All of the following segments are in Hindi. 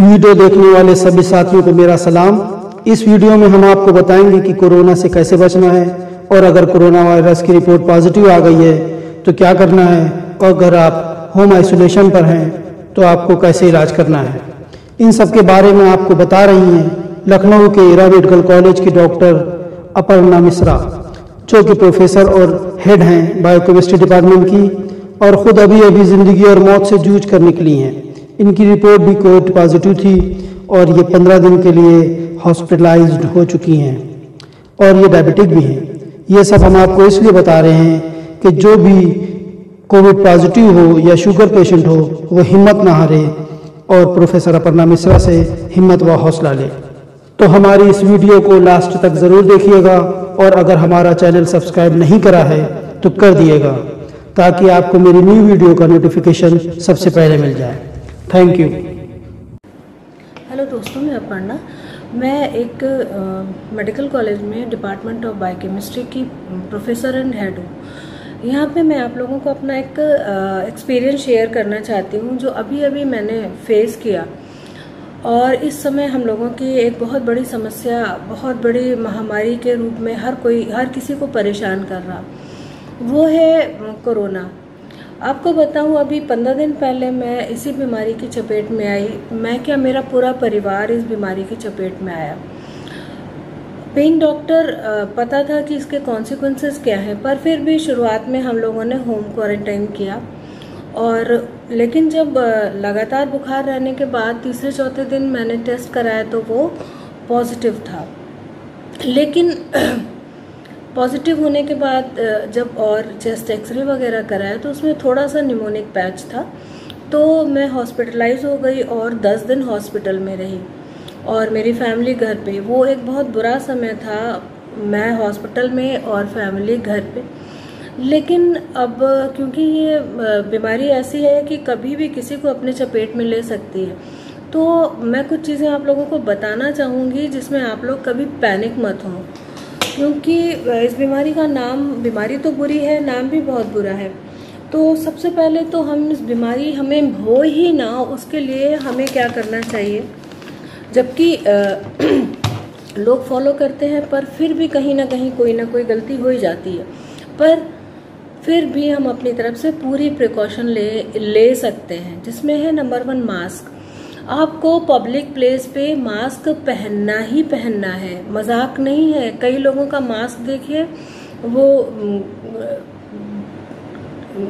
वीडियो देखने वाले सभी साथियों को मेरा सलाम। इस वीडियो में हम आपको बताएंगे कि कोरोना से कैसे बचना है और अगर कोरोना वायरस की रिपोर्ट पॉजिटिव आ गई है तो क्या करना है, और अगर आप होम आइसोलेशन पर हैं तो आपको कैसे इलाज करना है। इन सब के बारे में आपको बता रही हैं लखनऊ के इरा मेडिकल कॉलेज की डॉक्टर अपर्णा मिश्रा, जो कि प्रोफेसर और हेड हैं बायोकेमिस्ट्री डिपार्टमेंट की, और ख़ुद अभी ज़िंदगी और मौत से जूझ कर निकली हैं। इनकी रिपोर्ट भी कोविड पॉजिटिव थी और ये 15 दिन के लिए हॉस्पिटलाइज्ड हो चुकी हैं और ये डायबिटिक भी हैं। ये सब हम आपको इसलिए बता रहे हैं कि जो भी कोविड पॉजिटिव हो या शुगर पेशेंट हो वो हिम्मत ना हारे और प्रोफेसर अपर्णा मिश्रा से हिम्मत व हौसला ले। तो हमारी इस वीडियो को लास्ट तक ज़रूर देखिएगा और अगर हमारा चैनल सब्सक्राइब नहीं करा है तो कर दिएगा, ताकि आपको मेरी न्यू वीडियो का नोटिफिकेशन सबसे पहले मिल जाए। Thank you. हेलो दोस्तों, मैं अपर्णा। मैं एक मेडिकल कॉलेज में डिपार्टमेंट ऑफ बायोकेमिस्ट्री की प्रोफेसर एंड हेड हूँ। यहाँ पे मैं आप लोगों को अपना एक एक्सपीरियंस शेयर करना चाहती हूँ जो अभी मैंने फेस किया। और इस समय हम लोगों की एक बहुत बड़ी समस्या, बहुत बड़ी महामारी के रूप में हर किसी को परेशान कर रहा, वो है कोरोना। आपको बताऊं, अभी 15 दिन पहले मैं इसी बीमारी की चपेट में आई। मैं क्या, मेरा पूरा परिवार इस बीमारी की चपेट में आया। पेइंग डॉक्टर पता था कि इसके कॉन्सिक्वेंसेस क्या हैं, पर फिर भी शुरुआत में हम लोगों ने होम क्वारंटाइन किया। और लेकिन जब लगातार बुखार रहने के बाद तीसरे चौथे दिन मैंने टेस्ट कराया तो वो पॉजिटिव था। लेकिन पॉजिटिव होने के बाद जब और चेस्ट एक्सरे वगैरह कराया तो उसमें थोड़ा सा निमोनिक पैच था, तो मैं हॉस्पिटलाइज हो गई और 10 दिन हॉस्पिटल में रही और मेरी फैमिली घर पे। वो एक बहुत बुरा समय था, मैं हॉस्पिटल में और फैमिली घर पे। लेकिन अब क्योंकि ये बीमारी ऐसी है कि कभी भी किसी को अपने चपेट में ले सकती है, तो मैं कुछ चीज़ें आप लोगों को बताना चाहूँगी जिसमें आप लोग कभी पैनिक मत हों। क्योंकि इस बीमारी का नाम, बीमारी तो बुरी है, नाम भी बहुत बुरा है। तो सबसे पहले तो हम इस बीमारी हमें हो ही ना, उसके लिए हमें क्या करना चाहिए, जबकि लोग फॉलो करते हैं पर फिर भी कहीं ना कहीं कोई ना कोई गलती हो ही जाती है। पर फिर भी हम अपनी तरफ से पूरी प्रिकॉशन ले सकते हैं, जिसमें है नंबर 1 मास्क। आपको पब्लिक प्लेस पे मास्क पहनना ही पहनना है, मजाक नहीं है। कई लोगों का मास्क देखिए, वो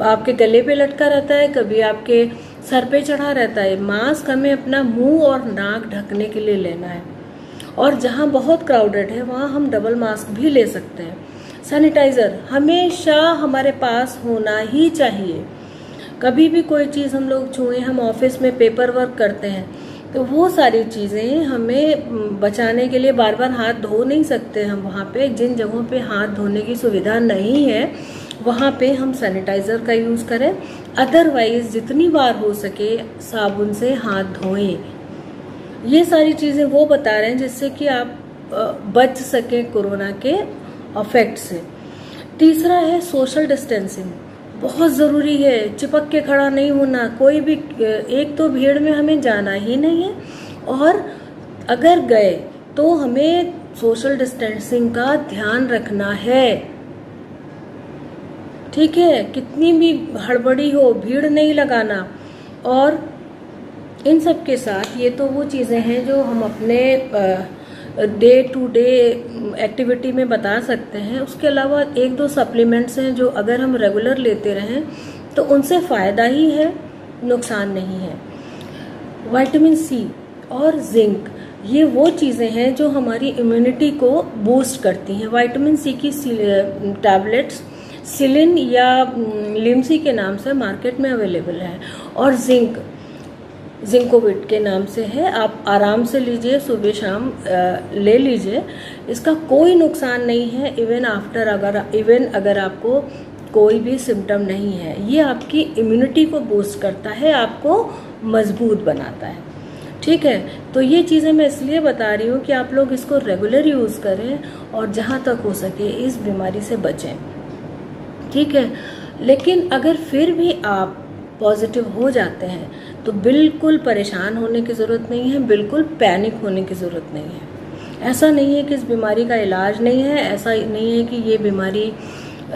आपके गले पे लटका रहता है, कभी आपके सर पे चढ़ा रहता है। मास्क हमें अपना मुंह और नाक ढकने के लिए लेना है, और जहां बहुत क्राउडेड है वहां हम डबल मास्क भी ले सकते हैं। सैनिटाइजर हमेशा हमारे पास होना ही चाहिए। कभी भी कोई चीज़ हम लोग छुएं, हम ऑफिस में पेपर वर्क करते हैं तो वो सारी चीज़ें हमें बचाने के लिए बार बार हाथ धो नहीं सकते हम। वहाँ पे जिन जगहों पे हाथ धोने की सुविधा नहीं है वहाँ पे हम सैनिटाइजर का यूज़ करें। अदरवाइज जितनी बार हो सके साबुन से हाथ धोएं। ये सारी चीज़ें वो बता रहे हैं जिससे कि आप बच सके कोरोना के अफेक्ट से। तीसरा है सोशल डिस्टेंसिंग, बहुत ज़रूरी है। चिपक के खड़ा नहीं होना, कोई भी, एक तो भीड़ में हमें जाना ही नहीं है, और अगर गए तो हमें सोशल डिस्टेंसिंग का ध्यान रखना है। ठीक है, कितनी भी हड़बड़ी हो, भीड़ नहीं लगाना। और इन सब के साथ ये तो वो चीज़ें हैं जो हम अपने डे टू डे एक्टिविटी में बता सकते हैं। उसके अलावा 1-2 सप्लीमेंट्स हैं जो अगर हम रेगुलर लेते रहें तो उनसे फ़ायदा ही है, नुकसान नहीं है। विटामिन सी और जिंक, ये वो चीज़ें हैं जो हमारी इम्यूनिटी को बूस्ट करती हैं। विटामिन सी की टैबलेट्स सिलिन या लिम्सी के नाम से मार्केट में अवेलेबल है, और जिंकोविट के नाम से है। आप आराम से लीजिए, सुबह शाम ले लीजिए, इसका कोई नुकसान नहीं है। इवन अगर आपको कोई भी सिम्टम नहीं है, ये आपकी इम्यूनिटी को बूस्ट करता है, आपको मजबूत बनाता है। ठीक है, तो ये चीज़ें मैं इसलिए बता रही हूँ कि आप लोग इसको रेगुलर यूज़ करें और जहाँ तक हो सके इस बीमारी से बचें। ठीक है, लेकिन अगर फिर भी आप पॉजिटिव हो जाते हैं तो बिल्कुल परेशान होने की ज़रूरत नहीं है, बिल्कुल पैनिक होने की ज़रूरत नहीं है। ऐसा नहीं है कि इस बीमारी का इलाज नहीं है, ऐसा नहीं है कि ये बीमारी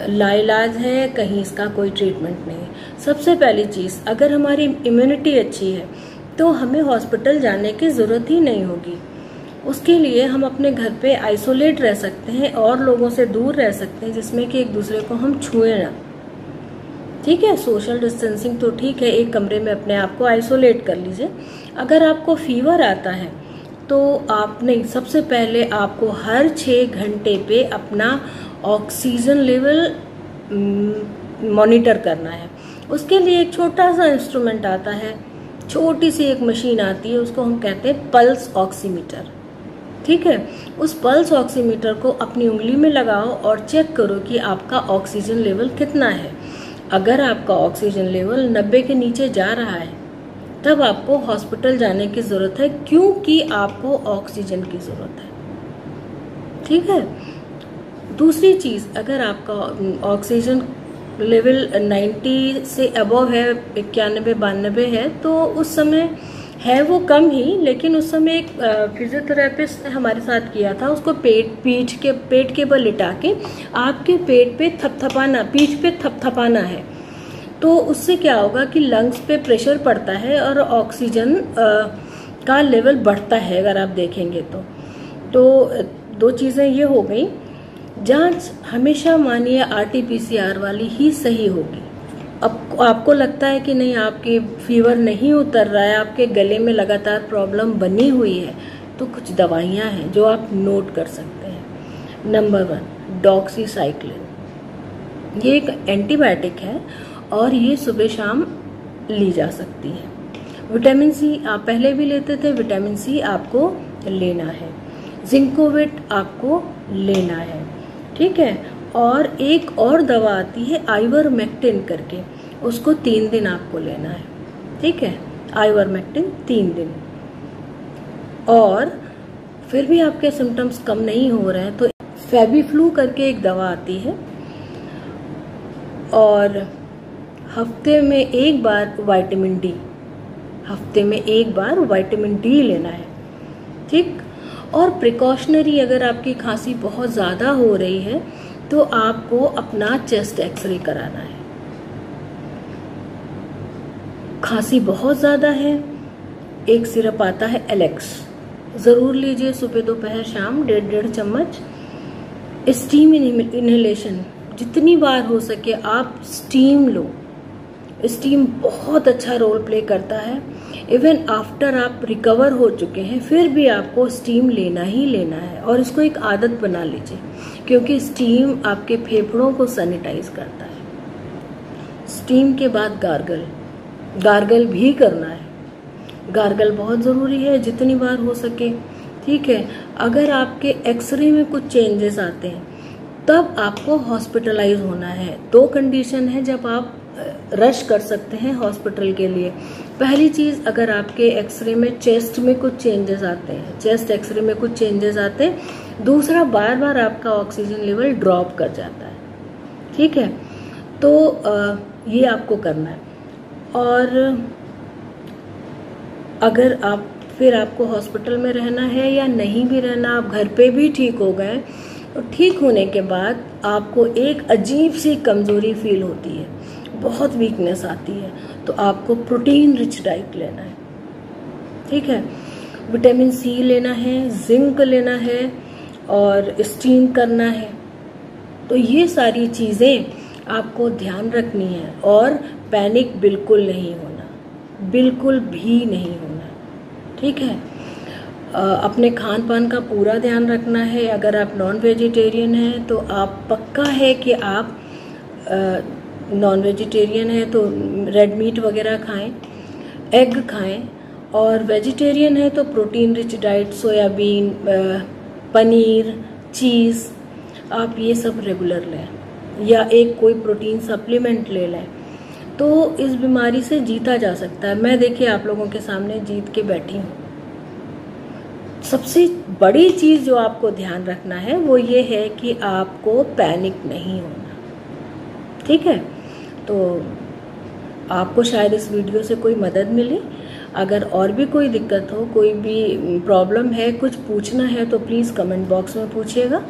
लाइलाज है, कहीं इसका कोई ट्रीटमेंट नहीं है। सबसे पहली चीज़, अगर हमारी इम्यूनिटी अच्छी है तो हमें हॉस्पिटल जाने की ज़रूरत ही नहीं होगी। उसके लिए हम अपने घर पे आइसोलेट रह सकते हैं और लोगों से दूर रह सकते हैं, जिसमें कि एक दूसरे को हम छुए ना। ठीक है, सोशल डिस्टेंसिंग तो ठीक है, एक कमरे में अपने आप को आइसोलेट कर लीजिए। अगर आपको फीवर आता है तो आपने सबसे पहले आपको हर 6 घंटे पे अपना ऑक्सीजन लेवल मॉनिटर करना है। उसके लिए एक छोटा सा इंस्ट्रूमेंट आता है, छोटी सी एक मशीन आती है, उसको हम कहते हैं पल्स ऑक्सीमीटर। ठीक है, उस पल्स ऑक्सीमीटर को अपनी उंगली में लगाओ और चेक करो कि आपका ऑक्सीजन लेवल कितना है। अगर आपका ऑक्सीजन लेवल 90 के नीचे जा रहा है तब आपको हॉस्पिटल जाने की ज़रूरत है, क्योंकि आपको ऑक्सीजन की ज़रूरत है। ठीक है, दूसरी चीज़, अगर आपका ऑक्सीजन लेवल 90 से अबव है, 91-92 है, तो उस समय है वो कम ही, लेकिन उस समय एक फिजियोथेरेपिस्ट ने हमारे साथ किया था, उसको पेट के बल लिटा के आपके पेट पे थपथपाना, पीठ पे थपथपाना है। तो उससे क्या होगा कि लंग्स पे प्रेशर पड़ता है और ऑक्सीजन का लेवल बढ़ता है। अगर आप देखेंगे तो 2 चीज़ें ये हो गई। जांच हमेशा मानिए RT-PCR वाली ही सही होगी। अब आपको लगता है कि नहीं, आपके फीवर नहीं उतर रहा है, आपके गले में लगातार प्रॉब्लम बनी हुई है, तो कुछ दवाइयाँ हैं जो आप नोट कर सकते हैं। नंबर 1 डॉक्सीसाइक्लिन, ये एक एंटीबायोटिक है और ये सुबह शाम ली जा सकती है। विटामिन सी आप पहले भी लेते थे, विटामिन सी आपको लेना है। जिंकोविट आपको लेना है। ठीक है, और एक और दवा आती है आइवरमेक्टिन करके, उसको 3 दिन आपको लेना है। ठीक है, आइवरमेक्टिन 3 दिन। और फिर भी आपके सिम्टम्स कम नहीं हो रहे हैं तो फेबिफ्लू करके एक दवा आती है, और हफ्ते में 1 बार विटामिन डी, हफ्ते में 1 बार विटामिन डी लेना है। ठीक, और प्रिकॉशनरी, अगर आपकी खांसी बहुत ज़्यादा हो रही है तो आपको अपना चेस्ट एक्सरे कराना है। खांसी बहुत ज़्यादा है, एक सिरप आता है एलेक्स, ज़रूर लीजिए सुबह दोपहर शाम 1.5 चम्मच। स्टीम इनहेलेशन, जितनी बार हो सके आप स्टीम लो। स्टीम बहुत अच्छा रोल प्ले करता है। इवन आफ्टर आप रिकवर हो चुके हैं फिर भी आपको स्टीम लेना ही लेना है, और इसको एक आदत बना लीजिए, क्योंकि स्टीम आपके फेफड़ों को सैनिटाइज करता है। स्टीम के बाद गार्गल भी करना है। गार्गल बहुत ज़रूरी है, जितनी बार हो सके। ठीक है, अगर आपके एक्सरे में कुछ चेंजेस आते हैं तब आपको हॉस्पिटलाइज होना है। 2 कंडीशन है जब आप रश कर सकते हैं हॉस्पिटल के लिए। पहली चीज़, अगर आपके एक्सरे में चेस्ट में कुछ चेंजेस आते हैं, चेस्ट एक्सरे में कुछ चेंजेस आते हैं। दूसरा, बार बार आपका ऑक्सीजन लेवल ड्रॉप कर जाता है। ठीक है, तो ये आपको करना है। और अगर फिर आपको हॉस्पिटल में रहना है या नहीं भी रहना, आप घर पे भी ठीक हो गए, तो ठीक होने के बाद आपको एक अजीब सी कमजोरी फील होती है, बहुत वीकनेस आती है, तो आपको प्रोटीन रिच डाइट लेना है। ठीक है, विटामिन सी लेना है, जिंक लेना है और स्टीम करना है। तो ये सारी चीज़ें आपको ध्यान रखनी है, और पैनिक बिल्कुल नहीं होना, बिल्कुल भी नहीं होना। ठीक है, अपने खान पान का पूरा ध्यान रखना है। अगर आप नॉन वेजिटेरियन हैं तो आप पक्का है कि आप नॉन वेजिटेरियन है तो रेड मीट वगैरह खाएं, एग खाएं, और वेजिटेरियन है तो protein rich diet, soybean, paneer, cheese, आप ये सब रेगुलर लें, या एक कोई प्रोटीन सप्लीमेंट ले लें, तो इस बीमारी से जीता जा सकता है। मैं देखिए आप लोगों के सामने जीत के बैठी हूँ। सबसे बड़ी चीज़ जो आपको ध्यान रखना है वो ये है कि आपको पैनिक नहीं होना। ठीक है, तो आपको शायद इस वीडियो से कोई मदद मिली। अगर और भी कोई दिक्कत हो, कोई भी प्रॉब्लम है, कुछ पूछना है तो प्लीज़ कमेंट बॉक्स में पूछिएगा।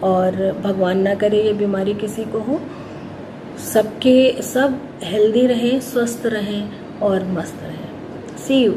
और भगवान ना करे ये बीमारी किसी को हो। सब हेल्दी रहें, स्वस्थ रहें और मस्त रहें। सी यू।